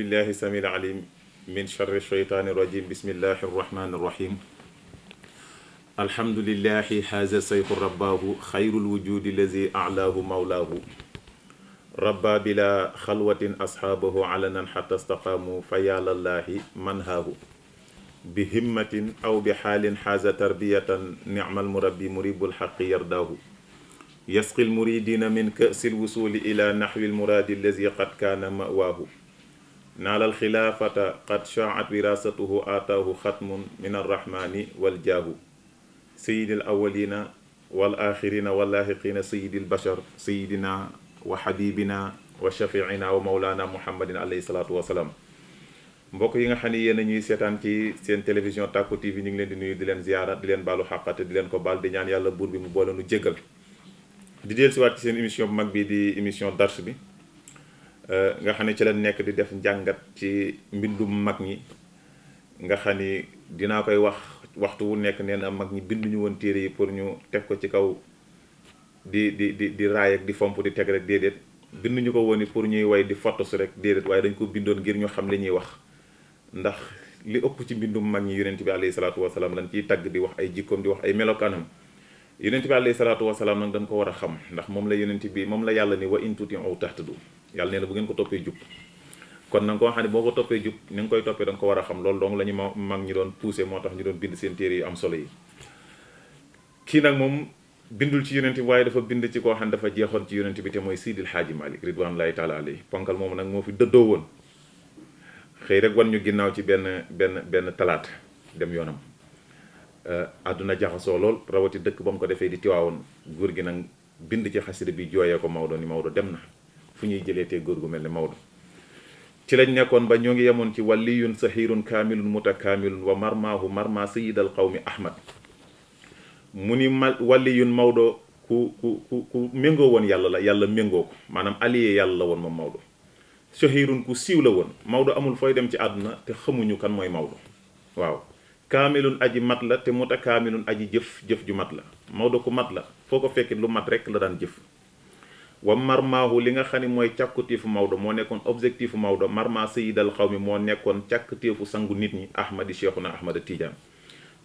billahi samil alim min charri sheytaani rajim bismillahi arrahmani irrahim alhamdulillahi haza sayfu rabbaahu xayrul wujudi lazi alaahu mawlaahu rabba bila xalwatin ashaabahu alanan xata staqaamu fa yàllallaahi manhaahu bi himmatin aw bi xaalin xaaza tarbiyatan nicmal murabbi muribul xaqi yardaahu yasqi lmuridina min kasil wusuli ila naxwi lmuraadi allazi qad kaana mawaahu naala alxilaafata qad shaat wirasatuhu aataahu xatmun min arrahmani waljaahu sayidi al awalina wal axirina wal laaxiqina sayidi lbachar sayidina wa xabibina wa shafiina wa maulana muhammadin alayhi salaatu wasalaam. mbokk yi nga xam ne yéen a ñuy seetaan ci seen télévision Tacko TV ñu ngi leen di nuyu di leen ziyaara di leen baalu xàqate di leen ko baal di ñaan yàlla buur bi mu boole nu jéggal di dellusiwaat ci seen émission bu mag bi di émission dars bi nga xam ne ci la nekk di def njàngat ci mbindum mag ñi nga xam ni dinaa koy wax waxtu wu nekk nee na mag ñi binduñu woon téere yi pour ñu teg ko ci kaw di raay ak di fomp di teg rek déedéet binduñu ko woon ni pour ñuy way di fotos rek déedéet waaye dañ ko bindoon ngir ñu xam li ñuy wax ndax li ëpp ci mbindum mag ñi yonent bi alayhi salaatu wasalaam lañ ciy tagg di wax ay jikkoom di wax ay melokaanam yonent bi alayhi salaatu wasalaam nag dañ ko war a xam ndax moom la yonent bi moom la yàlla ni wa in tuti'u tahtadu yàlla nee na bu ngeen ko toppee jub kon nag koo xam ne boo ko toppee jub ni nga koy toppee da nga ko war a xam loolu donc la ñu mag ñi doon poussé moo tax ñu doon bind seen téere yu am solo yi. kii nag moom bindul ci yonent bi waaye dafa bind ci koo xam ne dafa jeexoon ci yonent bi te mooy Seydil Hadji Malick ridwanullahi taala alayhi ponkal moom nag moo fi dëddoo woon xëy rek wan ñu ginnaaw ci benn talaata dem yoonam. àdduna jaxasoo lool rawati dëkk ba mu ko defee di tiwaawoon góor gi nag bind ci xasida bi jooyee ko Maodo ni Maodo dem na fu ñuy jëlee te góor gu mel ne Maodo ci lañ nekkoon ba ñoo ngi yemoon ci waliyun sahirun kaamilun mutakaamilun wa marmaahu marma sayidal qawmi ahmad mu ni waliyun Maodo ku méngoo woon yàlla la yàlla méngoo ko maanaam allié yàlla la woon moom Maodo sahirun ku siiw la woon Maodo amul fooy dem ci àdduna te xamuñu kan mooy Maodo waaw kaamilun aji mat la te mutakaamilun aji jëf ju mat la Maodo ku mat la foo ko fekkee lu mat rek la daan jëf wa marmaahu li nga xam ne mooy càkkutiifu Maodo moo nekkoon objectifu Maodo marma sayidal xaw mi moo nekkoon càkkutiifu sangu nit ñi ahmadi cheikhuna ahmada tidiane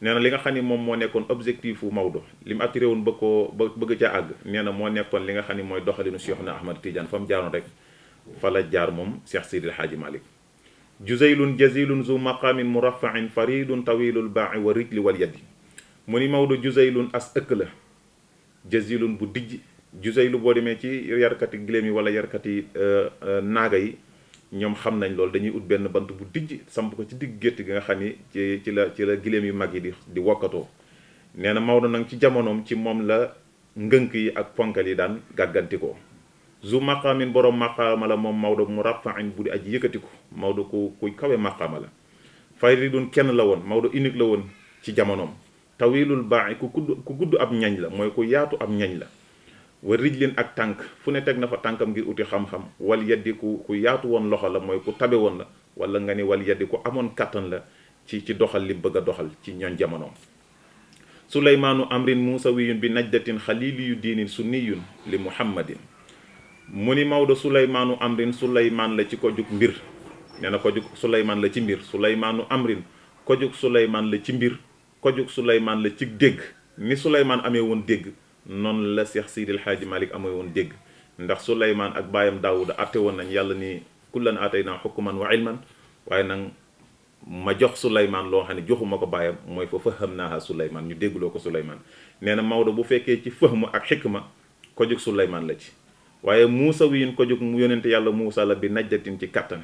nee na li nga xam ne moom moo nekkoon objectifu Maodo li mu attiré woon bëgg ca àgg nee na moo nekkoon li nga xam ne mooy doxalinu cheikhuna ahmada tidiane fa mu jaaroon rek fa la jaar moom Cheikh Seydil Hadji Malick juzaylun jazilun zu maqamin murafain faridun tawilul baa'i wa rijli wal yaddi mu ni Maodo juzaylun as ëkk la jazilun bu dijj jusaylu boo demee ci yarkati giléem yi wala yarkati naaga yi ñoom xam nañ loolu dañuy ut benn bant bu dijj samp ko ci digg gétt gi nga xam ni ci la giléem yu mag yi di wokkatoo nee na Maodo nag ci jamonoom ci moom la ngënk yi ak ponkal yi daan gàggantikoo zu maqaamin borom maqaama la moom Maodo mu rafain bu di aji yëkkatiku Maodo ku kawe maqaama la faridun kenn la woon Maodo unique la woon ci jamonoom tawilul baa'i ku gudd ab ñañ la mooy ku yaatu ab ñañ la wa rijlin ak tànk fu ne teg na fa tànkam ngir uti xam-xam wal yaddi ku yaatu woon loxo la mooy ku tabe woon la wala nga ni wal yaddi ku amoon kattan la ci doxal li bëgg a doxal ci ñoon jamonoom suleymaanu amrin muusawiyun bi najdatin xaliliyu diinin sunniyun li muhammadin mu ni Maodo suleymaanu amrin suleymaan la ci ko jug mbir nee na ko jug suleymaan la ci mbir suleymaanu amrin ko jug suleymaan la ci mbir ko jug suleymaan la ci dégg ni suleymaan amee woon dégg noonu la Cheikh Seydil Hadji Malick amee woon dégg ndax Souleymane ak baayam Daawuda atte woon nañ yàlla ni kullan aataynaa hukman wa ilman waaye nag ma jox Souleymane loo xam ne joxuma ko baayam mooy fa fahamnaaha Souleymane ñu déggloo ko Souleymane nee na Maodo bu fekkee ci fahmu ak xikma ko jóg Souleymane la ci waaye Muusa wiin ko jóg mu yonente yàlla Muusa la bi najdatin ci kattan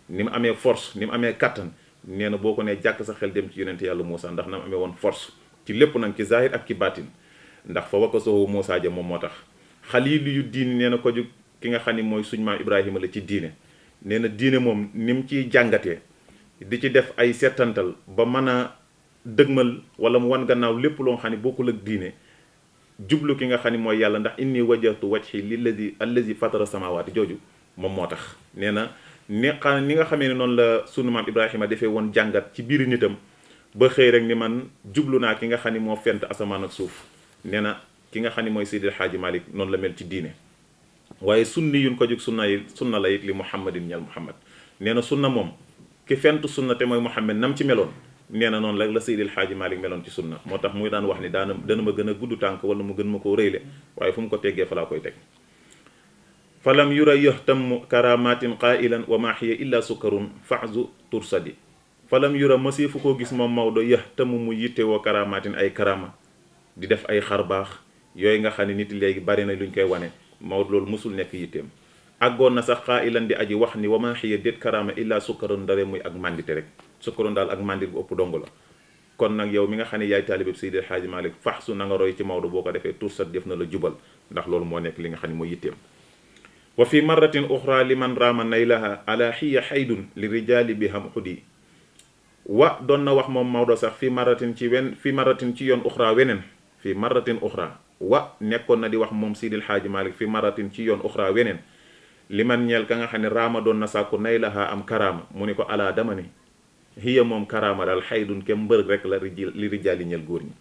ni mu amee force ni mu amee kattan nee na boo ko nee jàkk sa xel dem ci yonente yàlla Muusa ndax na mu amee woon force ci lépp nag ci zahir ak ci baatin ndax fa wakka sowu Muusaa ja moom moo tax xaliilu yu diine nee na ko jóg ki nga xam ni mooy suñ maam Ibrahima la ci diine nee na diine moom ni mu ciy jàngatee di ci def ay settantal ba mën a dëgmal wala mu wan gannaaw lépp loo xam ne bokkul ak diine jublu ki nga xam ne mooy yàlla ndax inni wajjahtu wajhi lillazi fatara samawati jooju moom moo tax nee na ni nga xamee ne noonu la sunu maam Ibrahima defee woon jàngat ci biir nitam ba xëy rek ni man jublu naa ki nga xam ne moo fent asamaan ak suuf nee na ki nga xam ne mooy Seydil Hadji Malick noonu la mel ci diine waaye sunni yun ko jóg sunna la it li muhammadin ñal muhammad nee na sunna moom ki fentu sunna te mooy Muhammad nam ci meloon nee na noonu rek la Seydil Xaaji Malik meloon ci sunna moo tax muy daan wax ni dana ma gën a gudd tànk wala mu gën ma koo rëyle waaye fu mu ko teggee fa laa koy teg falam yura yahtammu karamatin qailan wa ma hiya illa sukkarun fahzu tursadi falam yura masi fu ko gis moom Maodo yahtammu mu yittewoo karamatin ay karama di def ay xar baax yooyu nga xam ne nit léegi bari na luñ koy wane Maodo loolu mësul nekk yitteem àggoon na sax qailan di aji wax ni wa ma hiya déet karama illa sukkarun dare muy ak mandite rek sukkarun daal ak mandit bu ëpp dong la kon nag yow mi nga xam ne yaay taalibeb Seydi El Hadji Malick faxsu na nga roy ci Maodo boo ko defee tursat def na la jubal ndax loolu moo nekk li nga xam ne mooy yitteem wa fi marratin uxra liman raama naylaha ala hiya xaydun li rijaali bi ham xudi wa doon na wax moom Maodo sax fi marratin ci yoon uxra weneen fi marratin uxra wa nekkoon na di wax moom Seydi El Hadji Malick fi marratin ci yoon uxra weneen liman ñeel ka nga xam ne raama doon na sàkku naylaha am karaama mu ni ko alaa dama ni hiya moom karaama daal xaydun kem mbërëg rek la li rijaali ñeel góor ñi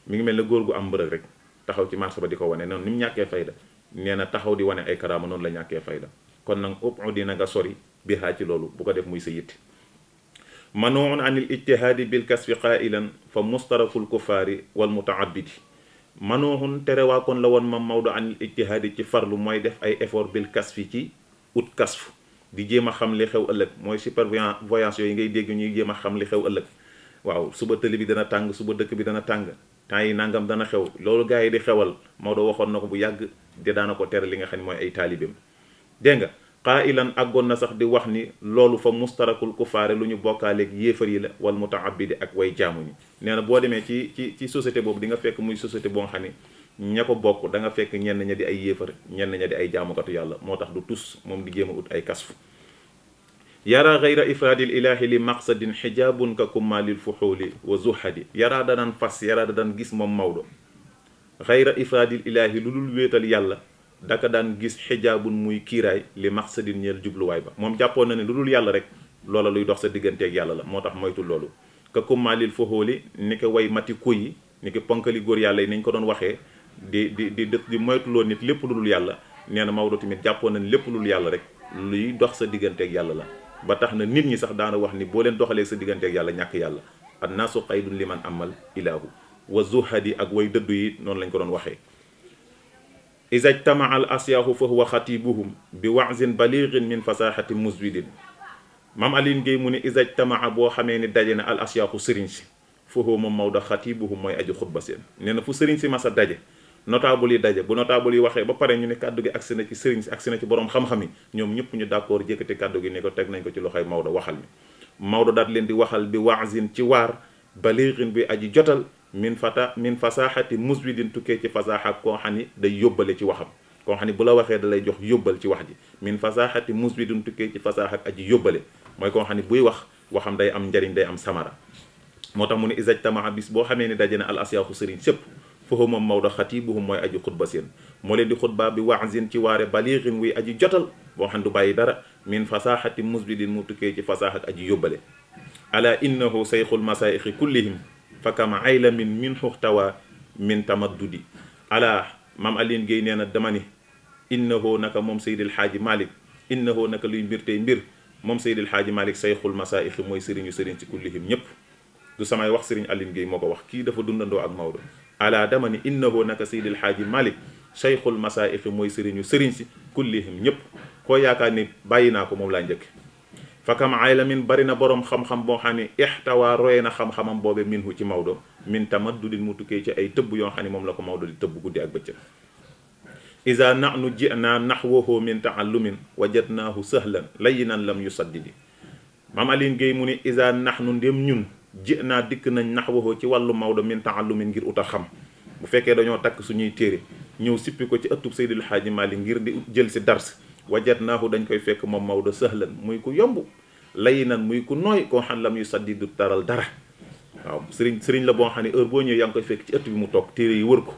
mi ngi mel ne góor gu am mbërëg rek taxaw ci marché ba di ko wane noonu ni mu ñàkkee fayda nee na taxaw di wane ay karaama noonu la ñàkkee fayda kon nag ub dina nga sori bihaa ci loolu bu ko def muy sa yitte manuun an il ijtihaadi bil kasfi qailan fa mustaraful kufaari wal mutaabidi manuun terewaa kon la woon mam Maodo an il ijtihaadi ci farlu mooy def ay effort bil kasfi ci ut kasf di jéem a xam li xew ëllëg mooy supervoyance yooyu ngay dégg ñuy jéem a xam li xew ëllëg waaw suba tëli bi dana tàng suba dëkk bi dana tàng temps yi nangam dana xew loolu gars yi di xewal Maodo waxoon na ko bu yàgg de daana ko tere li nga xam ne mooy ay taalibeem dégg nga qailan àggoon na sax di wax ni loolu fa mustarakul kufaare lu ñu bokkaaleeg yéefar yi la wal mutaabidi ak way jaamu ñi nee na boo demee ci société boobu di nga fekk muy société boo nga xam ne ña ko bokk da nga fekk ñenn ña di ay yéefar ñenn ña di ay jaamukatu yàlla moo tax du tus moom di jéem a ut ay kasfu yara gayra ifraadil ilahi li maqsadin xijaabun ka kummalil fuxuuli wa zuhadi yaraa danaan fas yaraa da daan gis moom Maodo gayra ifraadil ilahi lu dul wéetal yàlla daka daan gis xijaabun muy kiiraay li maqsadin ñeel jubluwaay ba moom jàppoon na ne lu dul yàlla rek loola luy dox sa digganteeg yàlla la moo tax moytu loolu ka kummalil fuxuuli ni ko way mati kuy yi ni ko ponkali góor yàlla yi nañ ko doon waxee di moytuloo nit lépp lu dul yàlla nee na Maodo tamit jàppoon na ne lépp lu dul yàlla rek luy dox sa digganteeg yàlla la ba tax na nit ñi sax daana wax ni boo leen doxalee sa digganteeg yàlla ñàkk yàlla annaasu qaydun liman amal ilaahu wa zuhadi ak way dëddu yi noonu lañ ko doon waxee isajtamaa al asyaahu fa huwa xatibuhum bi wa'zin balighin min fasahati musbidin maam Aline Gueye mu ne isajtamaa boo xamee ni daje na al asyaahu sëriñ si fa huwa moom Maodo xatibuhum mooy aji xutba seen nee na fu sëriñ si mas a daje notable yi daje bu notable yi waxee ba pare ñu ne kàddu gi agsi na ci sëriñ si agsi na ci borom xam-xam yi ñoom ñëpp ñu d'accord jëkkati kàddu gi ne ko teg nañ ko ci loxoy Maodo waxal mi Maodo daat leen di waxal bi wa'zin ci waar balighin bi aji jotal min fasahati musbidin tukkee ci fasaha koo xam ni day yóbbale ci waxam koo xam ni bu la waxee da lay jox yóbbal ci wax ji min fasahati musbidin tukkee ci fasaha ak aji yóbbale mooy koo xam ni buy wax waxam day am njariñ day am samara moo tax mu ne isajtamaa bis boo xamee ni daje na al asyaaxu sëriñ sépp foofu moom Maodo xatibuhum mooy aji xutba seen moo leen di xutba bi wa'zin ci waare balighin wuy aji jotal boo xam du bàyyi dara min fasahati musbidin mu tukkee ci fasaha ak aji yóbbale ala innahu sayxul masaixi kullihim fa kama aylamin min xuxtawa min tamaddudi ala maam Aline Gueye nee na dama ni innahu naka moom Seydil Hadji Malick innahu naka luy mbir tey mbir moom Seydil Hadji Malick sayxul masaixi mooy sëriñu sëriñ ci kullihim ñépp du samay wax sëriñ Aline Gueye moo ko wax kii dafa dundandoo ak Maodo ala dama ni innahu naka Seydil Hadji Malick sayxul masaixi mooy sëriñu sëriñ si kullihim ñépp koo yaakaar ni bàyyi naa ko moom laa njëkk fakam aylamin bari na boroom xam-xam boo xam ne ixtawaa roye na xam-xamam boobe minhu ci Maodo min tamaddudin mu tukkee ci ay tëbb yoo xam ne moom la ko Maodo di tëbb guddi ak bëccëg iza nahnu ji'na nahwahu min ta'allumin wajadnaahu sahlan layyinan lam yusaddidi maam Aline Gueye mu ni iza nahnu ndem ñun ji'na dikk nañ nahwahu ci wàllu Maodo min ta'allumin ngir ut a xam bu fekkee dañoo takk suñuy téere ñëw sippi ko ci ëttub Seydil Hadji Malick ngir di jël si dars wajadnaahu dañ koy fekk moom Maodo sahlan muy ku yomb layyinan muy ku nooy koo xam lam yusaddidu taral dara waaw sëriñ la boo xam ne heure boo ñëwee yaa ngi koy fekk ci ëtt bi mu toog téere yi wër ko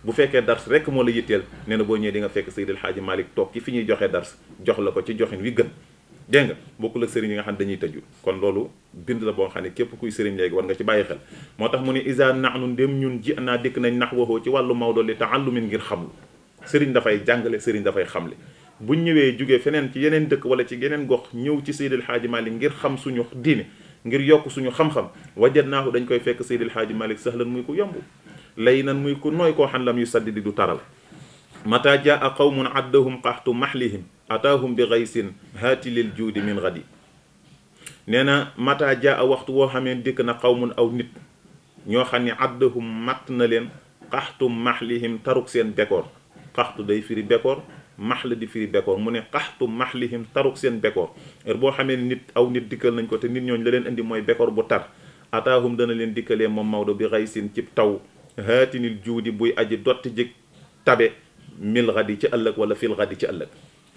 bu fekkee dars rek moo la yitteel nee na boo ñëwee di nga fekk Seydil Hadji Malick toog ci fi ñuy joxe dars jox la ko ci joxin wi gën dégg nga bokkul ak sëriñ yi nga xam ne dañuy tëju kon loolu bind la boo xam ne képp kuy sëriñ léegi war nga ci bàyyi xel moo tax mu ne isa nahnu ndem ñun ji naa dikk nañ nax waxoo ci wàllu Maodo li ta'allumin ngir xamlu sëriñ dafay jàngale sëriñ dafay xamle buñ ñëwee jóge feneen ci yeneen dëkk wala ci yeneen gox ñëw ci Seydil Hadji Malick ngir xam suñu diine ngir yokk suñu xam-xam wajadnaahu dañ koy fekk Seydil Hadji Malick sahlan muy ko yomb lay nan muy ko nooy koo xam lam yu saddidi du taral mata jaa qawmun addahum qaxtu mahlihim ataahum bi gaysin haati lil juudi min gadi nee na mata jaa waxtu woo xamee dikk na qawmun aw nit ñoo xam ne addahum matt na leen qaxtu mahlihim taruk seen bekoor qaxtu day firi bekoor mahl di firi bekoor mu ne qaxtu mahlihim taruk seen bekoor heure boo xamee nit aw nit dikkal nañ ko te nit ñooñu la leen indi mooy bekoor bu tar ataahum dana leen dikkalee moom Maodo bi gaysin ci taw haatinil juudi buy aji dotti jëg tabe mil gadi ci ëllëg wala fil gadi ci ëllëg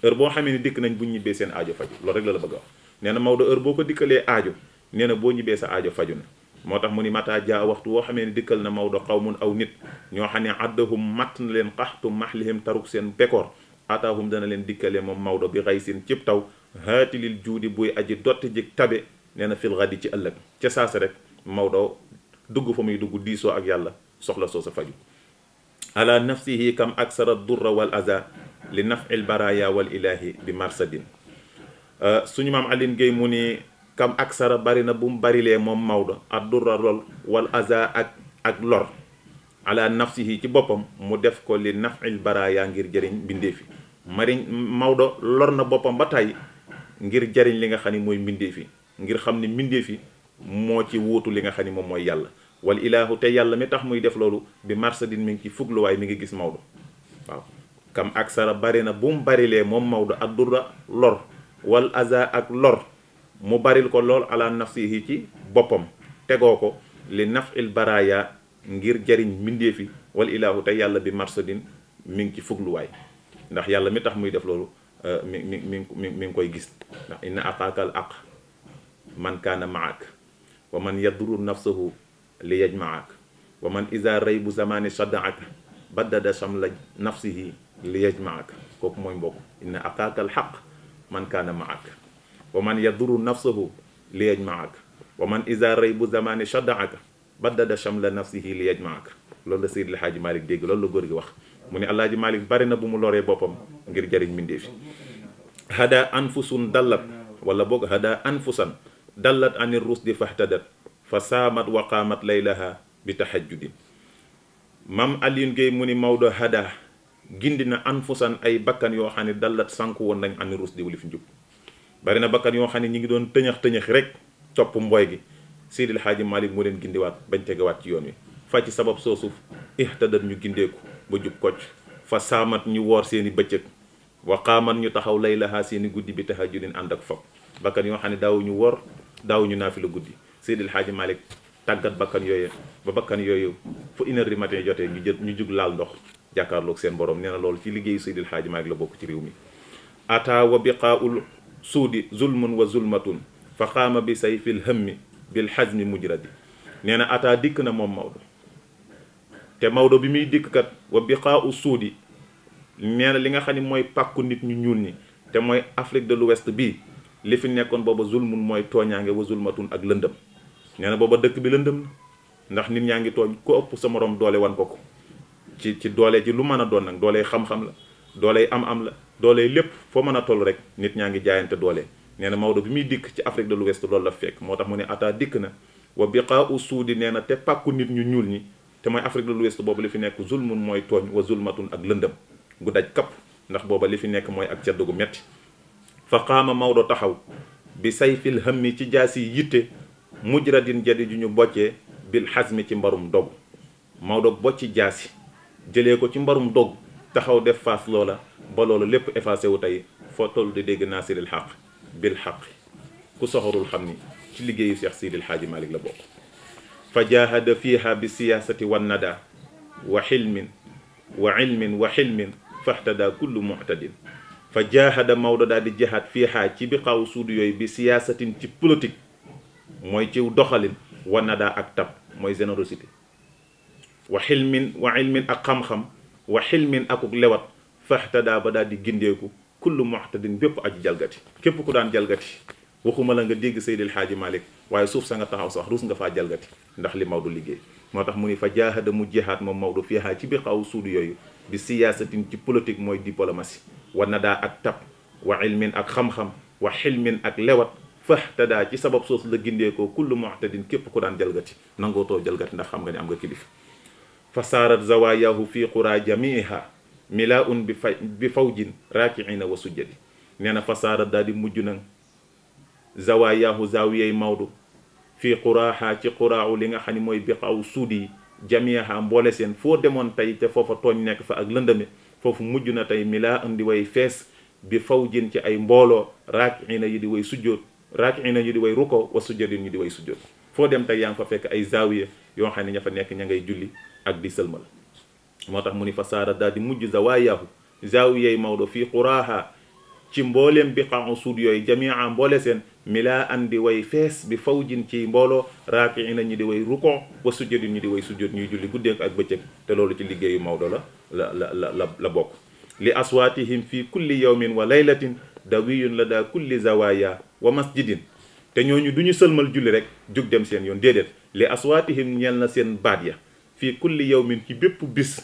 heure boo xamee ni dikk nañ bu ñibbee seen aajo faju loolu rek la bëgg a wax nee na Maodo heure boo ko dikkalee aajo nee na boo ñibbee sa aajo faju na moo tax mu ni mata jaa waxtu woo xamee ni dikkal na Maodo qawmun aw nit ñoo xam ne addahum matt na leen qaxtu mahlihim taruk seen bekoor ataahum dana leen dikkalee moom Maodo bi xaysin cib taw haatilil juudi buy aji dotti jëg tabe nee na fil gadi ci ëllëg ca saasa rek Maodo dugg fa muy dugg diisoo ak yàlla soxla soo sa faju ala nafsihi kam aksara durra wal aza li naf'il baraya wal ilahi bi marsadin suñu maam Aline Gueye mu ni kam aksara bari na bu mu barilee moom Maodo ak durra lool wal aza ak lor ala nafsihi ci boppam mu def ko li naf'il baraya ngir jëriñ mbindeefi Maodo lor na boppam ba tey ngir jëriñ li nga xam ni mooy mbindeefi ngir xam ni mbindeefi moo ci wuutu li nga xam ni moom mooy yàlla wal ilaahu te yàlla mi tax muy def loolu bi marsadin mi ngi ci fugluwaay mi ngi gis Maodo waaw kam aksara bari na bu mu barilee moom Maodo ak durra lor wal aza ak lor mu baril ko lool ala nafsihi ci boppam tegoo ko li naf'il baraya ngir jariñ mbindeefi wal ilaahu te yàlla bi marsadin mi ngi ci fugluwaay ndax yàlla mi tax muy def loolu mi ngi koy gis ndax inna aqaakal aq man kaana maak wa man yaduru nafsahu li yajmaak wa man iza raybu zamani shaddaaka baddada shamla nafsihi li yajmaak kooku mooy mbokk inna aqaakal xaq man kaana maak wa man yaduru nafsahu li yajmaak wa man iza raybu zamani shaddaaka baddada shamla nafsihi li yajmaak loolu la Seydil Hadji Malick dégg loolu la góor gi wax mu ne Alaaji Malick bari na bu mu loree boppam ngir jëriñ mbindeefi hada anfusun dallat wala boog hada anfusan dallat anir rusdi fahtadat fa saamat wa qaamat laylaha bi tahajjudin mam Aline Gueye mu ni Maodo hada gindi na anfusan ay bakkan yoo xam ne dallat sànku woon nañ anir rusdi wali fi njub bari na bakkan yoo xam ne ñi ngi doon tëñax rek topp mbooy gi Seydil Hadji Malick mu leen gindiwaat bañ tegewaat ci yoon wi fa ci sabab soosu ihtadat ñu gindeeku ba jub kocc fa saamat ñu woor seeni bëccëg wa qaamat ñu taxaw laylaha seeni guddi bi tahajjudin ànd ak fab bakkan yoo xam ne daawuñu woor daawuñu naafila guddi Seydil Hadji Malick tàggat bakkan yooyu ba bakkan yooyu fu 1 heure du matin jotee ñu jug laal ndox jàkkaarloog seen borom nee na loolu ci liggéeyu Seydil Hadji Malick la bokk ci réew mi ata wa biqaa'ul suudi zulmun wa zulmatun fa qaama bi sayfil hammi bil hazmi mujradi nee na ata dikk na moom Maodo te Maodo bi muy dikk kat wa biqaa'u suudi nee na li nga xam ne mooy pàkku nit ñu ñuul ñi te mooy Afrique de l'Ouest bii li fi nekkoon booba zulmun mooy tooñaange wa zulmatun ak lëndëm nee na booba dëkk bi lëndëm na ndax nit ñaa ngi tooñ ku ëpp sa morom doole wan ko ci doole ji lu mën a doon nag dooley xam-xam la dooley am-am la dooley lépp foo mën a toll rek nit ñaa ngi jaayante doole nee na Maodo bi muy dikk ci Afrique de l'Ouest loolu la fekk moo tax mu ne ata dikk na wa biqaa'u suudi nee na te pàkku nit ñu ñuul ñi te mooy Afrique de l'Ouest boobu li fi nekk zulmun mooy tooñ wa zulmatun ak lëndëm gu daj kapp ndax booba li fi nekk mooy ak cedd gu metti fa qaama Maodo taxaw bi sayfil hammi ci jaasi yitte mujradin jadi ju ñu boccee bil xasmi ci mbarum dog Maodo bocci jaasi jëlee ko ci mbarum dog taxaw def faas loola ba loolu lépp effacé wu tey foo toll di dégg naasiril xaq bil xaq ku soxorul xam ni ci liggéeyu Cheikh Seydil Hadji Malick la bokk fa jahada fiha bi siyaasati wan nada wa xilmin wa ilmin wa xilmin fahtada kullu muhtadin fa jahada Maodo daal di jihaad fiha ci bi xaw suudu yooyu bi siyaasatin ci politique mooy ci doxalin wan nada ak tab mooy générosité wa xilmin wa ilmin ak xam-xam wa xilmin akuk lewat fahtada ba daal di gindeeku kullu muhtadin bépp aji jalgati képp ku daan jalgati waxuma la nga dégg Seydil Hadji Malick waaye suuf sa nga taxaw sax rus nga faa jalgati ndax li Maodo liggéey moo tax mu ni fa jaahada mu jihaad moom Maodo fiihaa ci bi xaw suudu yooyu bi siyaasatin ci politique mooy diplomatie wa nadaa ak tab wa ilmin ak xam-xam wa xilmin ak lewat fahtadaa ci sabab soosu la gindeekoo kullu mu'tadin képp ku daan jalgati nangootoo jalgati ndax xam nga ne am nga kilifa fa saarat zawaayahu fi qura jamiha milaun bi fawjin raakiina wa sujjadi nee na fa saarat daal di mujj nag zawaayahu zaawiyey Maodo fii quraaha ci quraawu li nga xam ne mooy biqaw suudi yi jamiha mboole seen foo demoon tey te foofa tooñ nekk fa ak lëndame foofu mujj na tey milaa di way fees bi fawjin ci ay mbooloo raakiina yi di way sujjoot raakiina yi di way ruko wa sujjadin ñu di way sujjoot foo dem tey yaa ngi fa fekk ay zaawiya yoo xam ne ña fa nekk ña ngay julli ak di sëlmal moo tax mu ni fa saara daal di mujj zawaayahu zaawiyey Maodo fii quraaha ci mbooleem biqaau suud yooyu jamia mboole seen milaa di way fees bi fawjin ci mbooloo raakiina ñi di way ruko wa sujjadin ñi di way sujjoot ñuy julli guddeek ak bëccëg te loolu ci liggéeyu Maodo la bokk li aswaatihim fi kulli yawmin wa laylatin dawiyun la daa kulli zawaaya wa masjidin te ñooñu du ñu sëlmal julli rek jug dem seen yoon déedéet li aswaatihim ñeel na seen baat ya fii kulli yawmin ci bépp bis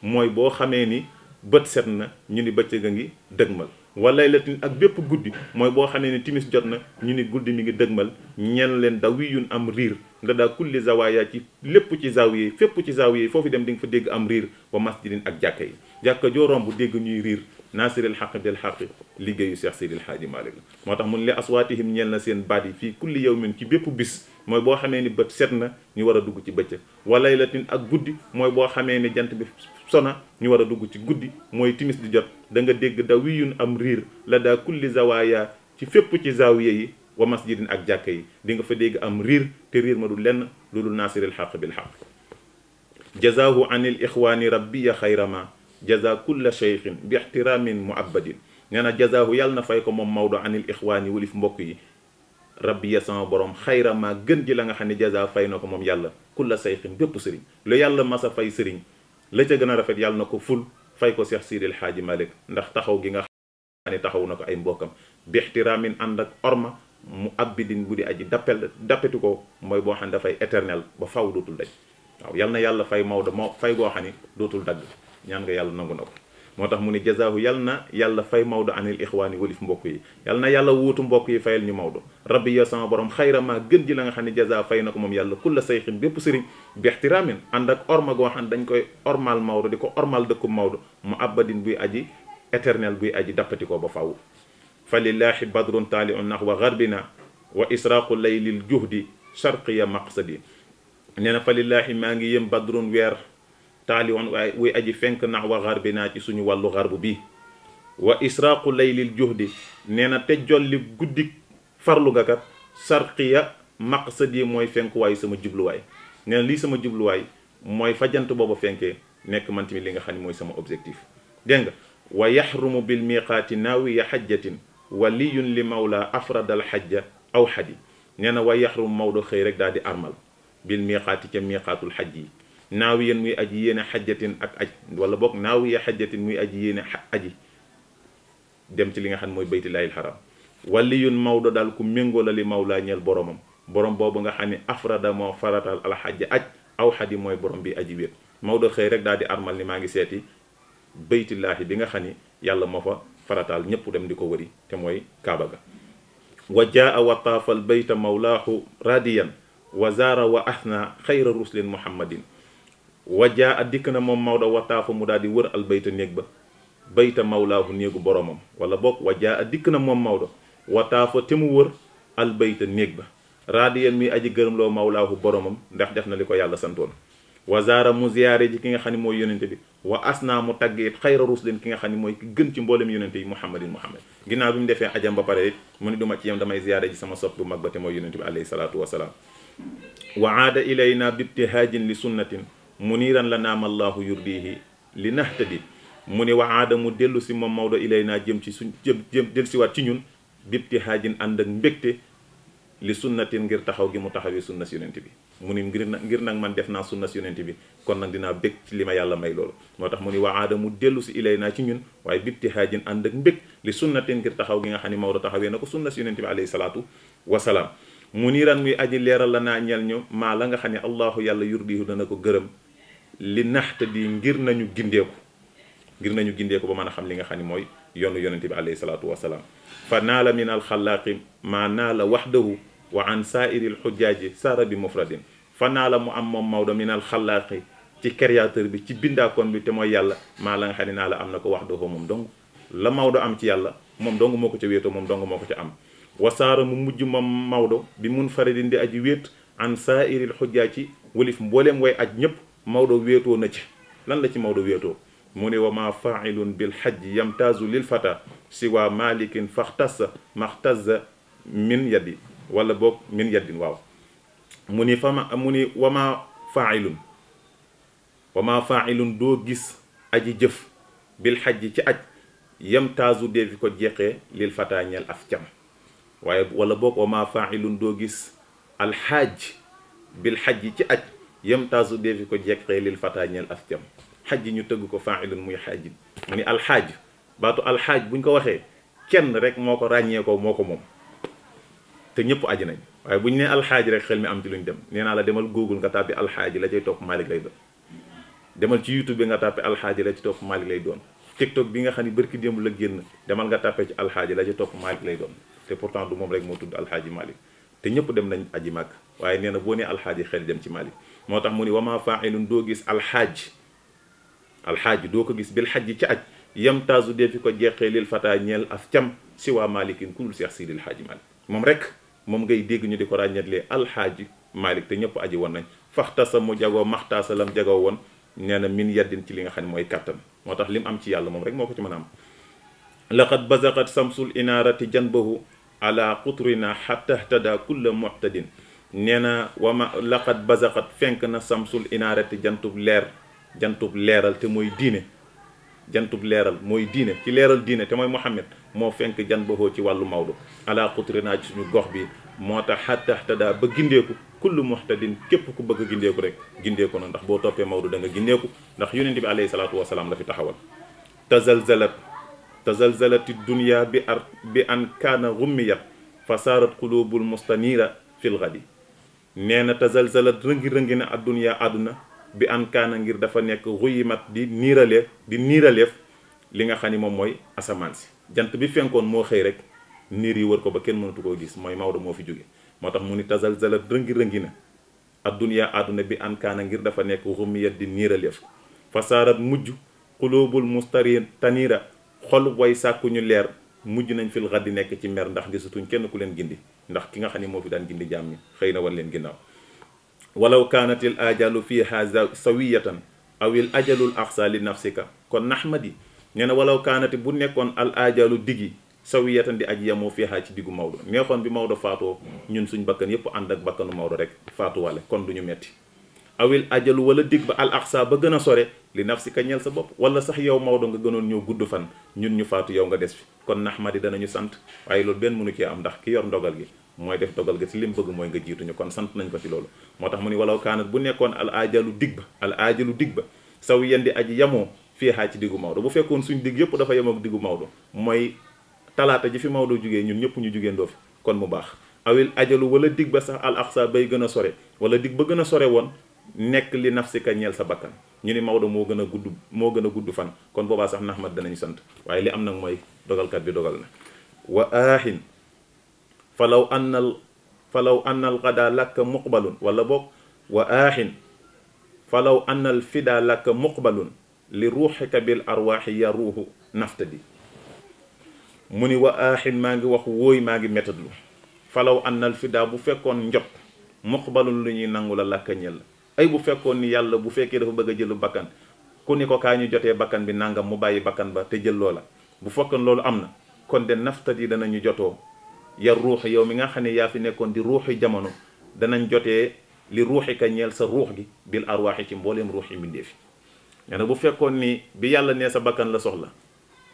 mooy boo xamee ni bët set na ñu ni bëccëg a ngi dëgmal wa laylatin ak bépp guddi mooy boo xamee ni timis jot na ñu ni guddi mi ngi dëgmal ñeel leen dawiyun am riir nga daa kulli zawaaya ci lépp ci zawiya yi fépp ci zawiya yi foofu dem di nga fa dégg am riir wa masjidin ak jàkka yi jàkka joo romb dégg ñuy riir naasiril xaq bil xaq liggéeyu Seex Seydil Xaaji Maalik la moo tax mun li aswaatihim ñeel na seen baat yi fii kulli yawmin ci bépp bis mooy boo xamee ni bët set na ñu war a dugg ci bëccëg wa laylatin ak guddi mooy boo xamee ni jant bi sona ñu war a dugg ci guddi mooy timis di jot da nga dégg dawiyun am riir la daa kulli zawaaya ci fépp ci zawiya yi wa masjidin ak jàkka yi di nga fa dégg am riir te riir ma du lenn lu dul naasiril xaq bil xaq jazaahu anil ixwaani rabbiya xayrama jaza kulla cheikhin bi ixtiraamin muabbadin nee na jazaahu yàlla na fay ko moom Maodo anil ixwaani wulif mbokk yi rabbiya sama borom xayrama gën ji la nga xam ne jaza fay na ko moom yàlla kulla cheikhin bépp sëriñ lu yàlla masa fay sëriñ la ca gën a rafet yàlla na ko ful fay ko Seex Seydil Xaaji Malik ndax taxaw gi nga xam ne taxaw na ko ay mbokkam bi ixtiraamin ànd ak orma mu abbidin bu di aji dappetu ko mooy boo xam ne dafay éternel ba faw dootul daj waaw yal na yàlla fay Maodo moo fay goo xam ne dootul dagg ñaan nga yàlla nangu na ko moo tax mu ni jazaahu yal na yàlla fay Maodo anil ixwaani walif mbokk yi yal na yàlla wuutu mbokk yi fayal ñu Maodo rabbi ya sama borom xayrama gën ji la nga xam ne jaza fay na ko moom yàlla kulla sayxin bépp sëriñ bi ixtiraamin ànd ak orma goo xam ne dañ koy ormal Maodo di ko ormal dëkkum Maodo mu abbadin buy aji éternel buy aji dappati ko ba faw fa lillahi badrun taaliun nahwa garbina wa israaqu laylil juhdi sharqiya maqsadi nee na fa lillahi maa ngi yëm badrun weer taaliun waaye wuy aji fenk nahwa garbina ci suñu wàllu garbu bi wa israaqu laylil juhdi nee na te jolli guddi farlu nga kat sharqiya maqsadi mooy fenkuwaay sama jubluwaay nee na lii sama jubluwaay mooy fa jant booba fenkee nekk man tamit li nga xam ne mooy sama objectif dégg nga wa yaxrumu bil miqaati naawiya xajjatin waliyun li mawla afradal xajja aw xadi nee na wa yaxrum Maodo xëy rek daal di armal bil miqaati ca miqaatul xaj yi naawiyan muy aji yéene xajjatin ak aj wala boog naawiya xajjatin muy aji yéene aji dem ci li nga xam ne mooy baytillaahil xaram waliyun Maodo daal ku méngoo la li mawla ñeel boromam borom boobu nga xam ne afrada moo faratal alxajja aj aw xadi mooy borom bi aji wéet Maodo xëy rek daal di armal ni maa ngi seeti baytillaahi bi nga xam ni yàlla moo fa farataal ñëpp dem di ko wëri te mooy kaaba ga wa jaa wa taafal bayta mawlaahu radiyan wa zaara wa ahna xayra ruslin muhammadin wa jaa dikk na moom Maodo wa taafa mu daal di wër al bayta néeg ba bayta mawlaahu néegu boromam wala boog wa jaa dikk na moom Maodo wa taafa te mu wër al bayta néeg ba radiyan mi aji gërëmloo mawlaahu boromam ndax def na li ko yàlla santoon wa zaara mu ziyaare ji ki nga xam ne mooy yonente bi wa asna mu tagg it xayra ruslin ki nga xam ne mooy ki gën ci mboolem yonente yi muhammad ginnaaw bi mu defee ajam ba pare it mu ni duma ci yem damay ziyaare ji sama sopp bu mag ba te mooy yonente bi alayhi salaatu wasalaam wa aada ilayna bibtihaajin li sunnatin muniran la naam allahu yurdihi li nahtadi mu ni wa aada mu dellu si moom Maodo ilayna jëm ci suñ jëm dellu si waat ci ñun bibtihaajin ànd ak mbégte li sunnatin ngir taxaw gi mu taxawee sunna si yonent bi mu ni ngir nag man def naa sunna si yonent bi kon nag dinaa bég ci li ma yàlla may loolu moo tax mu ni wa aada mu dellu si ilay naa ci ñun waaye bibtihaajin ànd ak mbég li sunnatin ngir taxaw gi nga xam ne Maodo taxawee na ko sunna si yonent bi alayhi salaatu wasalaam mu niiran muy aji leeral la naa ñeel ñu maa la nga xam ne allahu yàlla yurdihu dana ko gërëm li naxta di ngir nañu gindeeku ba mën a xam li nga xam ne mooy yoonu yonente bi alayhi salaatu wasalaam fa naala min alxalaaqi maa naala waxdahu wa an saairi lxujjaaji saara bi mufradin fa naala mu am moom Maodo min alxalaaqi ci créateur bi ci bindaakoon bi te mooy yàlla maa la nga xam ne naa la am na ko waxdahu moom dong la Maodo am ci yàlla moom dong moo ko ca wéetoo moom dong moo ko ca am wasaara mu mujj moom Maodo bi mun faridin di aji wéet an saairi lxujjaaji walif mbooleem way aj ñëpp Maodo wéetoo na ci lan la ci Maodo wéetoo mu ne wa ma failun bil hajji yamtaazu lil fata siwa malikin faxtasa maxtaza min yaddi wala boog min yaddin waaw mu ni wa ma failun doo gis aji jëf bil hajji ci aj yamtaazu deefi ko jeqee lil fata ñeel af cam waaye wala boog wa ma failun doo gis alxaaj bil hajji ci aj yamtaazu deefi ko jeqee lil fata ñeel af cam xaj ñu tëgg ko faailun muy xaajin mu ni alxaaj baatu alxaaj buñ ko waxee kenn rek moo ko ràññee ko moo ko moom te ñëpp aji nañ waaye buñ ne alxaaj rek xel mi am ci luñ dem nee naa la demal Google nga tàppi alxaaj la cay topp Malick lay doon demal ci YouTube bi nga tàppi alxaaj la ci topp Malick lay doon TikTok bi nga xam ne bërki démb la génn demal nga tàppee ci alxaaj la ci topp Malick lay doon te pourtant du moom rek moo tudd alxaaji Malick te ñëpp dem nañ aji màgg waaye nee na boo nee alxaaj xel dem ci Malick moo tax mu ni wama faailun doo gis alxaaj doo ko gis bil xajji ci aj yamtaazu dee fi ko jeexee lil fata ñeel af cam si waa malikin ku dul Seex Sidil Xaaji Malik moom rek moom ngay dégg ñu di ko ràññetlee alxaaji Malik te ñëpp aji woon nañ faxtasa mu jagoo maxtaasa lam jagoo woon nee na min yaddin ci li nga xam ne mooy kàttan moo tax lim am ci yàlla moom rek moo ko ci mën a am laqad bazaqat samsul inaarati janbahu ala qutrina xatta htada kulla muhtadin nee na wama laqad bazaqat fenk na samsul inaarati jantub leeral te mooy diine jantub leeral mooy diine ci leeral diine te mooy Muhammad moo fenk jan baxoo ci wàllu Maodo ala xutrinaa ci suñu gox bi moo tax xatta htada ba gindeeku kullu muhtadin képp ku bëgg a gindeeku rek gindeeku na ndax boo toppee Maodo da nga gindeeku ndax yonent bi alayhi salaatu wasalaam la fi taxawal tazalzalati dunya bi an kaana gummiyat fa saarat qulubul mustanira fil gadi nee na tazalzalat rëngi-rëngi na addunya àdduna bi an kaana ngir dafa nekk ruyimat di niiraleef li nga xam ni moom mooy asamaan si jant bi fenkoon moo xëy rek niir yi wër ko ba kenn mënatu koo gis mooy Maodo moo fi jóge moo tax mu ni tazalzalat rëngi-rëngi na adduniya àdduna bi an kaana ngir dafa nekk rumiyat di niiraleef fasaarat mujj xulóobul mustarin tanira xol way sàkku ñu leer mujj nañ fil xaddi nekk ci mer ndax gisatuñ kenn ku leen gindi ndax ki nga xam ni moo fi daan gindi jaam ñi xëy na wan leen ginnaaw walaw kaanatil ajalu fiha sawiyatan awil ajalul axsa li nafsika kon nahmadi nee na walaw kaanati bu nekkoon al ajalu diggi sawiyatan di aj yamoo fiha ci diggu Maodo neexoon bi Maodo faatoo ñun suñ bakkan yépp ànd ak bakkanu Maodo rek faatuwale kon duñu metti awil ajalu wala dig ba al axsa ba gën a sore li nafsika ñeel sa bopp wala sax yow Maodo nga gënoon ñëw gudd fan ñun ñu faatu yow nga des fi kon nahmadi danañu sant waaye loolu benn mënu cee am ndax ki yor ndogal gi mooy def dogal ga ci lim bëgg mooy nga jiituñu kon sant nañ ko ci loolu moo tax mu ni walaw kaanat bu nekkoon al ajalu dig ba saw yendi aji yamoo fii xaa ci diggu Maodo bu fekkoon suñ digg yëpp dafa yemoo ak diggu Maodo mooy talaata ji fi Maodo jugee ñun ñëpp ñu jugee ndoo fi kon mu baax awil ajalu wala dig ba sax al aqsa bay gën a sore wala dig ba gën a sore woon nekk li nafsika ñeel sa bakkan ñu ni Maodo moo gën a gudd fan kon boobaa sax nahmat danañ sant waaye li am nag mooy dogalkat bi dogal na wa aahin falaw annal gada lakka muqbalun wala boog wa aahin falaw annal fida lakka muqbalun li ruuxika bil arwaaxi ya ruuxu naftadi mu ni wa aahin maa ngi wax wóoy maa ngi métadlu falaw annal fida bu fekkoon njot muqbalun lu ñuy nangu la lakka ñel ay bu fekkoon ni yàlla bu fekkee dafa bëgg a jëlu bakkan ku ni ko kaa ñu jotee bakkan bi nangam mu bàyyi bakkan ba te jël loola bu fekkoon loolu am na kon de naftadi danañu jotoo yar ruux yow mi nga xam ne yaa fi nekkoon di ruuxi jamono danañ jotee li ruuxi ka ñeel sa ruux gi bil arwaaxi ci mbooleem ruux yi mbindee fi nee na bu fekkoon ni bi yàlla nee sa bakkan la soxla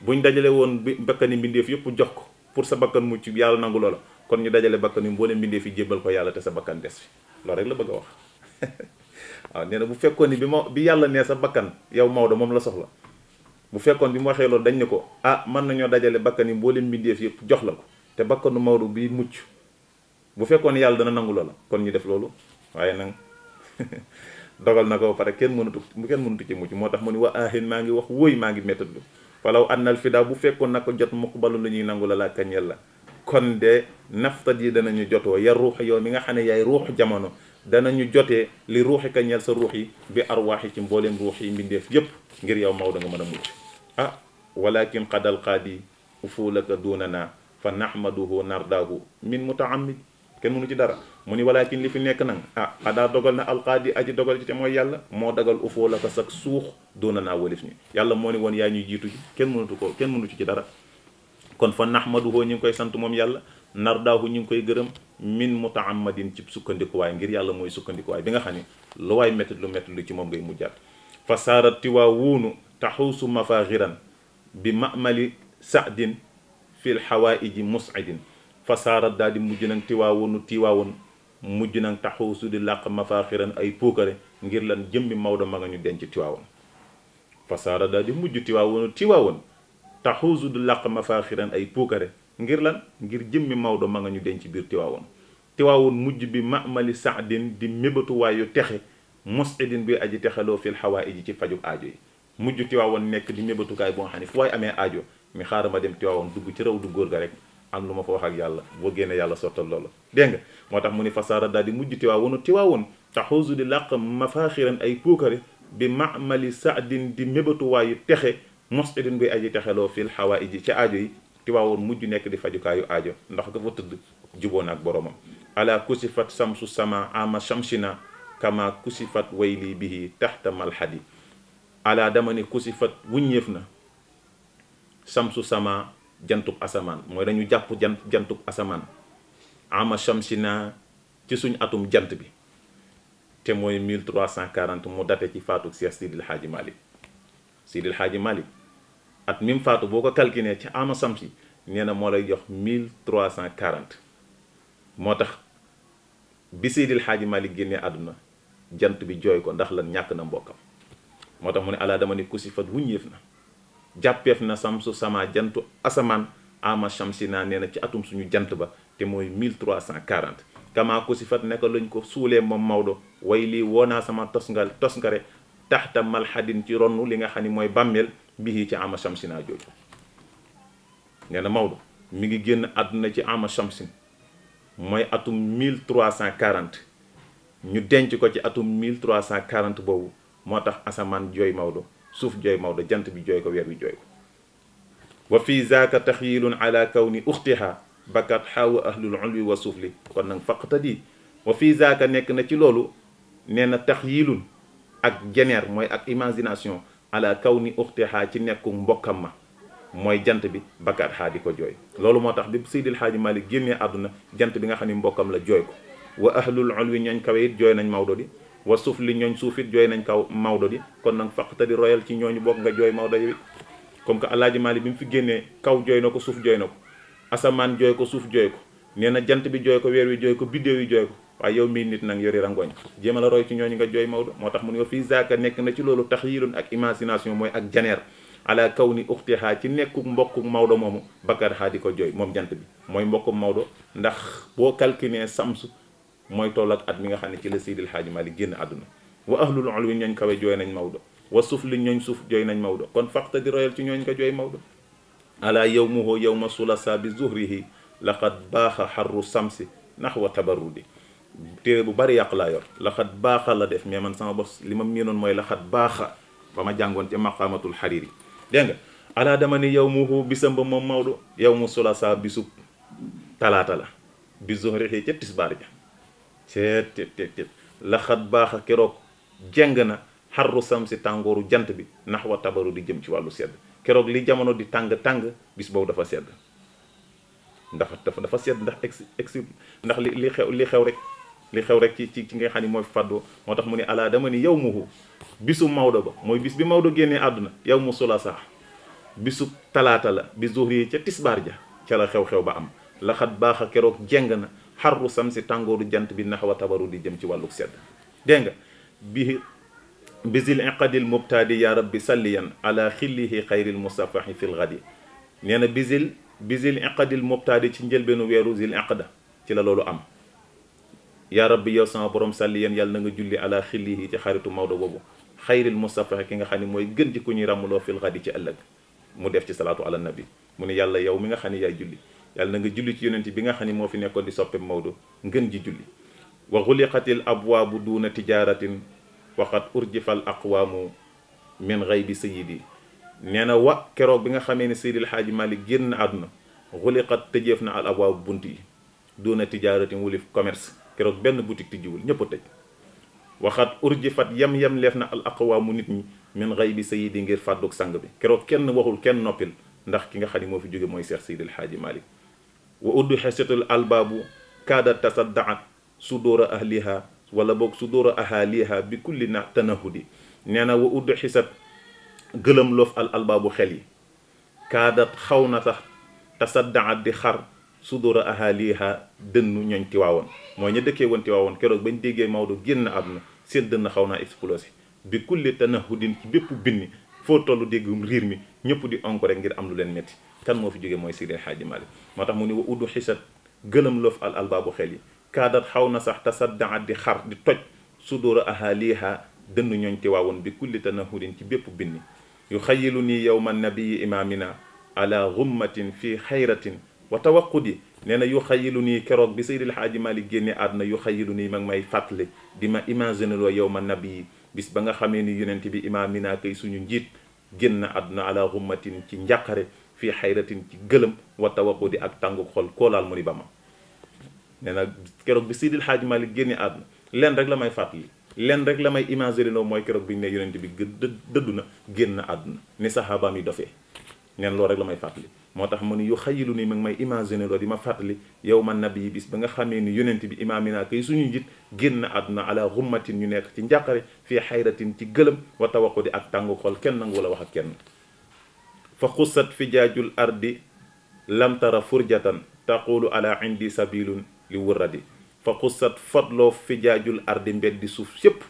buñ dajale woon bi bakkani mbindeef yëpp jox ko pour sa bakkan mucc yàlla nangu loola kon ñu dajale bakkan yi mbooleem mbindeef yi jébbal ko yàlla te sa bakkan des fi loolu rek la bëgg a wax waaw nee na bu fekkoon ni bi yàlla nee sa bakkan yow Maodo moom la soxla bu fekkoon bi mu waxee loolu dañ ne ko ah mën nañoo dajale bakkan yi mbooleem mbindeef yëpp jox la ko te bakkanu Maodo bi mucc bu fekkoon yàlla dana nangu loola kon ñu def loolu waaye nag dogal na ko ba pare kenn mënutu ci mucc moo tax mu ni wa aahin maa ngi wax wóoy maa ngi méttatlu falaw annal fida bu fekkoon na ko jot muqbalu lu ñuy nangu la laa kañel la kon de naftat yi danañu jotoo ya ruux yow mi nga xam ne yaay ruux jamono danañu jotee li ruuxi kañel sa ruux yi bi arwaax yi ci mbooleem ruux yi mbindeef yépp ngir yow Maodo nga mën a mucc ah walakin qadal qaadi ufulaka dunana fa nahmaduhu nardaahu min mutaamid kenn mënu ci dara mu ni walakin li fi nekk nag ah xadaa dogal na alqaadi aji dogal ci te mooy yàlla moo dagal ufulaka sak suux dunana walif ñi yàlla moo ni woon yaa ñuy jiitu ji kenn mënu ci dara kon fa nahmaduhu ñu ngi koy sant moom yàlla nardaahu ñu ngi koy gërëm min mutaamadin ci sukkandikuwaay ngir yàlla mooy sukkandikuwaay bi nga xam ne lu waay métti lu ci moom ngay mujjaat fa saarat tiwaa wuunu taxuusu mafaaxiran bi mamali sadin fil xawaaiji musidin fa saarat daal di mujj nag tiwaawoon mujj nag taxuusu di làq mafaaxiran ay puukare ngir lan jëmmi Maodo ma nga ñu denc tiwaawoon fa saarat daal di mujj tiwaawoon taxuusu di làq mafaaxiran ay puukare ngir lan ngir jëmmi Maodo ma nga ñu denc biir tiwaawoon mujj bi mamali sadin di mébatuwaayu texe musidin bi aji texeloo fil xawaaiji ci fajub aajo yi mujj tiwaawoon nekk di mébatukaay boo xam ne fu waay amee aajo mi xaaral ma dem tiwaawoon dugg ci raw du góor ga rek am lu ma fa wax ak yàlla boo génnee yàlla sottal loola dégg nga moo tax mu ni fasaara daal di mujj tiwaawoon taxuusu di làq mafaaxiran ay puukare bi mamali sadin di mébatuwaayu texe musidin bi aji texeloo fil xawaaiji ci aajo yi tiwaawoon mujj nekk di fajukaayu aajo ndax dafa tëdd juboon ak boromam ala kusifat samsu sama ama shamsina kama kusifat wayli bihi taxta malhadi ala dama ne kusifat wuññeef na samsu sama jantub asamaan mooy dañu jàpp jantub asamaan ama shamsina ci suñ atum jant bi te mooy 1340 mu date ci faatu Cheikh Sidil Hadji Malick at mim faatu boo ko calculé ci ama samsi nee na moo lay jox 1340 moo tax bi Sidil Hadji Malick génnee àdduna jant bi jooy ko ndax lan ñàkk na mbokkam moo tax mu ne ala dama ne kusifat wuññeef na jàppeef na samsu sama jantu asamaan ama shamsina nee na ci atum suñu jant ba te mooy 1340 kama kusifat nekk lañ ko suulee moom Maodo way lii woo naa sama tosngare taxta malhadin ci ronnu li nga xam ne mooy bàmmeel bii ci ama shamsina jooju nee na Maodo mi ngi génn àdduna ci ama shamsin mooy atum 1340 ñu denc ko ci atum 1340 boobu moo tax asamaan jooy Maodo suuf jooy Maodo jant bi jooy ko weer wi jooy ko wa fii zaaka taxyilun ala kawni uxtiha bakat xaawa ahlul ulwi wa suufli kon nag faqtadi wa fii zaaka nekk na ci loolu nee na taxyilun ak jeneer mooy ak imagination ala kawni uxtiha ci nekku mbokkam ma mooy jant bi bakat xaa di ko jooy loolu moo tax bi Seydil Hadji Malick génnee àdduna jant bi nga xam ne mbokkam la jooy ko wa ahlul ulwi ñooñ kawe it jooy nañ Maodo di wa suuf li ñooñ suufit jooy nañ kaw Maodo di kon nag faqta di royal ci ñooñu bokk nga jooy Maodo yi comme que Alaaji Maalik bi mu fi génnee kaw jooy na ko suuf jooy na ko asamaan jooy ko suuf jooy ko nee na jant bi jooy ko weer wi jooy ko biddéew yi jooy ko waaye yow mii nit nag yori rangooñ jéem a la roy ci ñooñu nga jooy Maodo moo tax mu ne fii zaaka nekk na ci loolu taxyilun ak imagination mooy ak janeer ala kaw ni uxtihaa ci nekkuk mbokku Maodo moomu bakkar xaa di ko jooy moom jant bi mooy mbokku Maodo ndax boo calculé samsu mooy toll ak at mi nga xam ne ci la Seydil Hadji Malick génn àdduna wa ahlul ulwi ñooñ kawe jooy nañ Maodo wa suuf li ñooñ suuf jooy nañ Maodo kon faqta di royal ci ñooñ nga jooy Maodo ala yawmuhu yawma sulasa bi zuhrihi laqad baaxa xarru samsi naxwa tabarrudi téere bu bari yàq laa yor laxat baaxa la def mais man sama bos li ma miinoon mooy laxat baaxa ba ma jàngoon ca maqamatul xariri dégg nga ala dama ni yawmuhu bisam ba moom Maodo yawmu sulasa bisub talaata la bi zuhrihi ca tisbaar ja ceet laxat baaxa keroog jeng na xarru samsi tàngooru jant bi naxwa tabaru di jëm ci wàllu sedd keroog li jamono di tàng bis boobu dafa sedd dafa sedd ndax ndax li xew rek ci nga xam ne mooy fàddu moo tax mu ne ala dama ni yawmuhu bisu Maodo ba mooy bis bi Maodo génnee àdduna yawmu sulasa bisu talaata la bi zuhri yi ca tisbaar ja ca la xew-xew ba am laxat baaxa keroog jeng na xarru samsi tàngooru jant bi naxwa tabaru di jëm ci wàllu sedd dégg nga bisil iqadil mubtadi ya rabbi salliyan ala xillihi xayril musafahi fil gadi nee na bisil iqadil mubtadi ci njëlbeenu weeru zil iqada ci la loolu am ya rabbi yow sama borom salliyan yàlla na nga julli ala xillihi ci xaritu Maodo boobu xayril musafahi ki nga xam ne mooy gën ci ku ñuy ràmmuloo fil gadi ci ëllëg mu def ci salaatu ala nabi mu ne yàlla yow mi nga xam ne yaay julli yàlla na nga julli ci yonent bi nga xam ne moo fi nekkoon di soppe Maodo ngën ji julli wa xuliqatil abwaabu duuna tijaratin waxat urjifal aqwaamu min ghaybi sayyidi nee na wa keroog bi nga xamee ne Seydil Haaji Malick génn àdduna xuliqat tëjeef na al abwaabu bunt yi duuna tijaratin wulif commerce keroog benn boutique tijjiwul ñëpp a tëj waxat urjifat yam leef na al aqwaamu nit ñi min ghaybi sayyidi ngir fàdduk sang bi keroog kenn waxul kenn noppil ndax ki nga xam ne moo fi jóge mooy Seex Seydil Haaji Malick wa uddu xesatul albaabu kaada tasaddaat sudóora ahliha wala boog sudóora ahaliha bi kulli na tanahudi nee na wa uddu xisat gëlëm loof al albaabu xel yi kaadat xaw na sax tasaddaat di xar sudóora ahaliha dënnu ñooñ Tiwaawoon mooy ña dëkkee woon Tiwaawoon keroog bañ déggee Maodo génn àdduna seen dënn xaw naa explosé bi kulli tanahudin ci bépp binni foo tollu dégg riir mi ñëpp di onko rek ngir am lu leen métti kan moo fi jóge mooy Seydil Haaji Malick moo tax mu ni wa uddu xisat gëlëm loof al albaabu xel yi kaadat xaw na sax tasaddaat di xar di toj sudóora ahaliha dënn ñooñ Tiwaawoon bi kulli tanahudin ci bépp binni yu xayilu nii yowma nabii imaamina ala gummatin fii xayratin wa tawaqudi nee na yu xayilu nii keroog bi Seydil Haaji Malick génne àdduna yu xayilu nii ma ngi may fàttali di ma imaginer loo yowma nabii bis ba nga xamee ni yonent bi imaamina kay suñu njiit génn àdduna ala gummatin ci njàqare fii xayratin ci gëlëm wa tawaqudi ak tàngu xol koolaal mu ni ba ma nee na keroog bi Seydil Haaji Malick génne àdduna leen rek la may fàttali leen rek la may imaginer loo mooy keroog bi ñu ne yonent bi dëddu na génn àdduna ni saxaabaam yi dofee neen loolu rek la may fàttali moo tax mu ni yu xayilu ni ma ngi may imaginer loo di ma fàttali yow man nabi yi bis ba nga xamee ni yonent bi imaamina kay suñu njiit génn àdduna ala xummatin ñu nekk ci njàqare fii xayratin ci gëlëm wa tawaqudi ak tàngu xol kenn nangu la wax ak kenn fa xussat fijaajul ardi lam tara furjatan taqulu ala indi sabilun li wurradi fa xussat fotloo fijaajul ardi mbeddi suuf sépp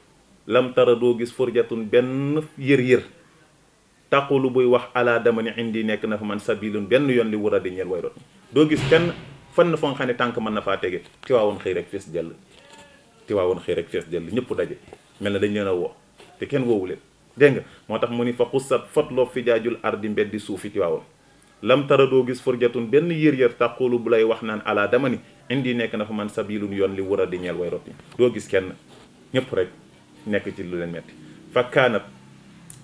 lam tara doo gis furjatun benn yër-yër taqulu buy wax ala dama ni indi nekk na fa man sabilun benn yoon li wurradi ñeel way rot doo gis kenn fann foo nga xam ne tànk mën na faa tege Tiwaawoon xëy rek fees jëll Tiwaawoon xëy rek fees jëll ñëpp daje mel na dañ leen a woo te kenn woowu leen dégg nga moo tax mu ni fa xussat fotloo fijaajul ardi mbeddi suufi Tiwaawoon lam tara doo gis furjatun benn yër-yër taqulu bu lay wax naan ala dama ni indi nekk na fa man sabilun yoon li wurradi ñeel way rot doo gis kenn ñëpp rek nekk ci lu leen metti fa kaanat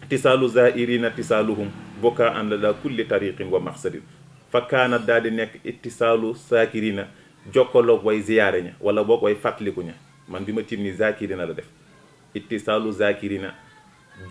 tisaalu zairina tisaaluhum boka an la kulli tariqin wa maqsadin fa kaanat daal di nekk ittisaalu zakirina jokkaloog way ziyaare ña wala boog way fàttaliku ña man bi ma tiim ni zakirina la def ittisaalu zakirina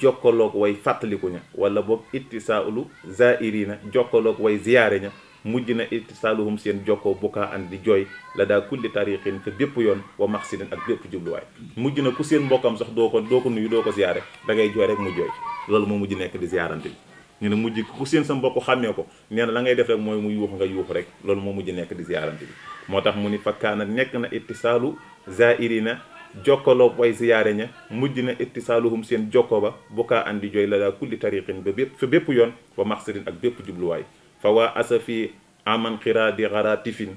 jokkaloog way fàttaliku ña wala boog ittisaalu zairina jokkaloog way ziyaare ña mujj na ittisaaluhum seen jokkoo bukaa an di jooy la daa kulli tariqin te bépp yoon wa maqsidin ak bépp jubluwaay mujj na ku seen mbokkam sax doo ko nuyu doo ko ziyaare da ngay jooy rek mu jooy loolu moo mujj nekk di ziyaarante bi ñu ne mujj ku seen sa mbokk xàmmee ko nee na la ngay def rek mooy mu yuuxu nga yuuxu rek loolu moo mujj nekk di ziyaarante bi moo tax mu ni fakkaana nekk na ittisaalu zairina jokkaloo way ziyaare ña mujj na ittisaaluhum seen jokkoo ba bukaa an di jooy la daa kulli tariqin ba bépp fa bépp yoon wa maqsidin ak bépp jubluwaay fa waa asafi aman xiraadi xaratifin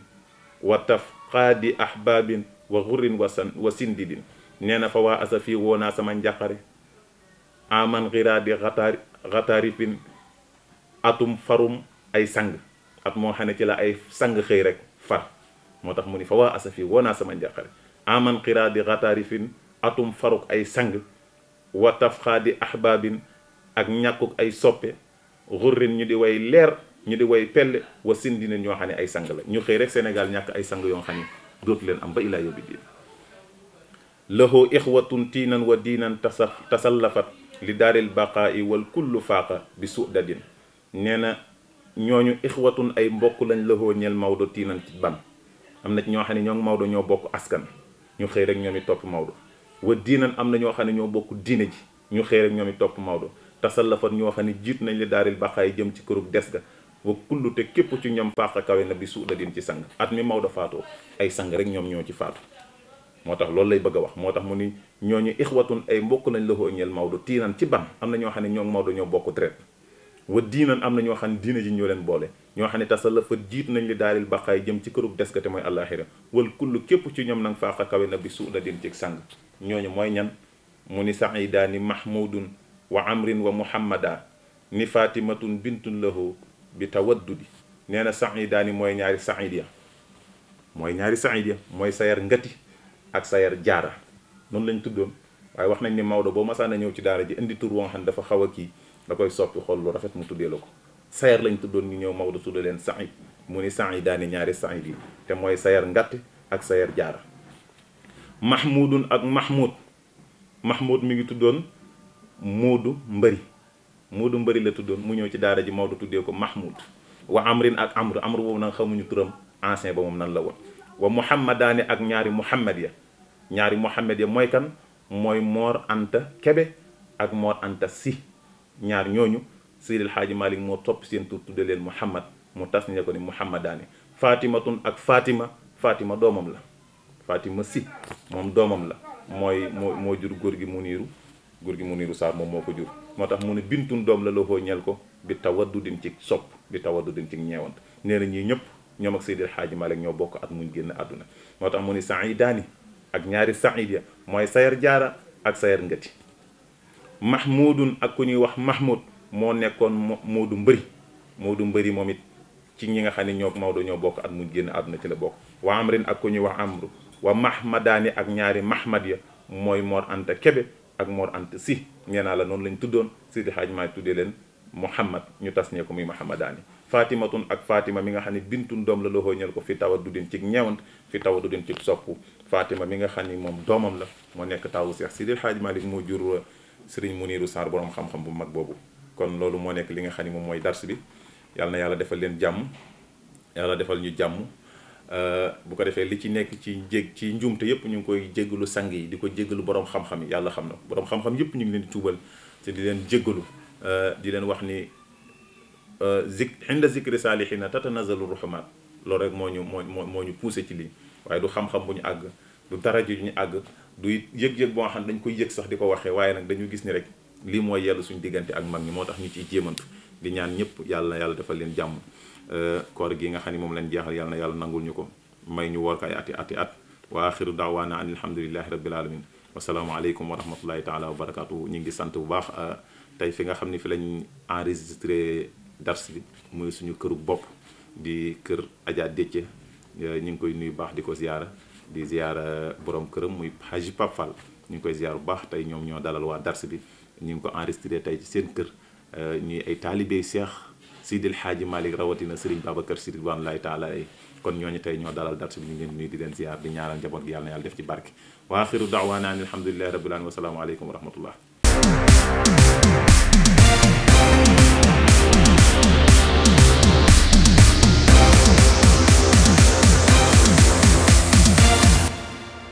wa tafqaadi ahbabin wa xurrin wa sindidin nee na fa waa asafi woo naa sama njàqare aman xiraadi xatarifin atum farum ay sang at moo xam ne ci la ay sang xëy rek far moo tax mu ni fa waa asafi woo naa sama njàqare aman xiraadi xatarifin atum faruk ay sang wa tafqaadi ahbabin ak ñàkkuk ay soppe xurrin ñu di way leer ñu di way pelle wa sindine ñoo xam ne ay sang la ñu xëy rek Sénégal ñàkk ay sang yoo xam ne dootu leen am ba ilaa yawmi diin lahu ixwatun tiinan wa diinan tasallafat li daaril baqaa'i wal kullu faaqa bi sudadin nee na ñooñu ixwatun ay mbokk lañ lahoo ñeel Maodo tiinan ci ban am na ci ñoo xam ne ñoo Maodo ñoo bokk askan ñu xëy rek ñoom i topp Maodo wa diinan am na ñoo xam ne ñoo bokk diine ji ñu xëy rek ñoom i topp Maodo tasallafat ñoo xam ne jiit nañ li daaril baqaa'i jëm ci kërug des ga wa kullu te képp ci ñoom faaqa kawe na bi sudadin ci sang at mi Maodo faatoo ay sang rek ñoom ñoo ci faatu moo tax loolu lay bëgg a wax moo tax mu ni ñooñu ixwatun ay mbokk lañ la ñeel Maodo tiinan ci ban am na ñoo xam ne ñoo Maodo ñoo bokk traite wa diinan am na ñoo xam ne diina ji ñoo leen boole ñoo xam ne tasallafat jiit nañ li daaril baqaay jëm ci kërug des ga te mooy àllaaxira wal kullu képp ci ñoom nag faaqa kawe na bi sudadin ci sang ñooñu mooy ñan mu ni saidaani mahmudun wa amrin wa muhammada ni fatimatun bintun lahu bi tawaddudi nee na saidaani mooy ñaari said ya mooy sayar ngati ak sayar jaara noonu lañ tuddoon waaye wax nañ ni Maodo boo masaana ñëw ci daara ji indi tur woo xam ne dafa xaw a kii da koy soppi xool lu rafet mu tuddee la ko sayar lañ tuddoon ñu ñëw Maodo tudde leen said mu ni saidaani ñaari said yi te mooy sayar ngati ak sayar jaara mahmudun ak mahmud mi ngi tuddoon muudu mbëri la tuddoon mu ñëw ci daara ji Maodo tuddee ko mahmud wa amrin ak amr boobu nag xamuñu turam ancien ba moom nan la woon wa muhammadaani ak ñaari muhammad ya mooy kan mooy Mor Anta Kebe ak Mor Anta Si ñaar ñooñu Seydil Hadji Malick moo topp seen tur tudde leen muhammad mu tas ne ko ni muhammadaani fatimatun ak fatima doomam la fatima si moom doomam la moo jur góor gi Muniiru Sarr moom moo ko jur moo tax mu ne bintun doom la loxoo ñel ko bi tawaddudin ci sopp bi tawaddudin ci ñeewant nee na ñii ñëpp ñoom ak Seydil Hadji Malick ñoo bokk at muñ génn àdduna moo tax mu ni saidaani ak ñaari said ya mooy sayar jaara ak sayar ngati mahmudun ak ku ñuy wax mahmud moo nekkoon moodu mbëri moom it ci ñi nga xam ne ñoo Maodo ñoo bokk at muñ génn àdduna ci la bokk wa amrin ak ku ñuy wax amru wa mahmadaani ak ñaari mahmad ya mooy Mor Anta Kebe ak Mor Anta Si nee naa la noonu lañ tuddoon Seydi Hadji Malick tuddee leen Muhammad ñu tas ñee ko muy Muhammadaani fatimatun ak fatima mi nga xam ne bintun doom la loxoo ñel ko fi tawaddudin ci ñeewant fi tawaddudin ci soppu fatima mi nga xam ni moom doomam la moo nekk taawu Seex Seydi Hadji Malick moo jur Serigne Muniiru Sarr borom xam-xam bu mag boobu kon loolu moo nekk li nga xam ni moom mooy dars bi yàlla na yàlla defal leen jàmm yàlla defal ñu jàmm bu ko defee li ci nekk ci njuumte yëpp ñu ngi koy jéggalu sang yi di ko jéggalu borom xam-xam yi yàlla xam na borom xam-xam yëpp ñu ngi leen di tuubal te di leen jéggalu di leen wax ni inda zikri saalihina tatanazalu ruhumaat loolu rek moo ñu poussé ci lii waaye du xam-xam bu ñu àgg du daraja ju ñu àgg du yëg-yëg boo xam ne dañ koy yëg sax di ko waxee waaye nag dañu gis ni rek lii mooy yellu suñu diggante ak mag ñi moo tax ñu ciy jéemantu di ñaan ñëpp yàlla defal leen jàmm koor gi nga xam ne moom lañ jeexal yàlla na yàlla nangul ñu ko may ñu woor ko ay ati at wa axiru daawaana an alhamdulillahi rabbil alamin wasalaamu aleykum wa rahmatullahi taala wa barakatuhu ñu ngi sant bu baax tey fi nga xam ne fi lañ enregistré dars bi muy suñu këru bopp di kër Adja Déthié ñu ngi koy nuyu baax di ko ziyaara di ziyaara borom këram muy Haji Pape Fall ñu ngi koy ziyaar bu baax tey ñoom ñoo dalal waa dars bi ñu ngi ko enregistré tey ci seen kër ñuy ay taalibey Seex Seydil Hadji Malick rawatina Serigne Babacar Sy ridwanullahi taala kon ñooñu tey ñoo dalal dars bi ñu ngi leen nuyu di leen ziyaar di ñaanal njaboot gi yàlla na yàlla def ci barke wa axiru daawaana an alhamdulillahi rabbil alamin wa salaamu aleykum wa rahmatullah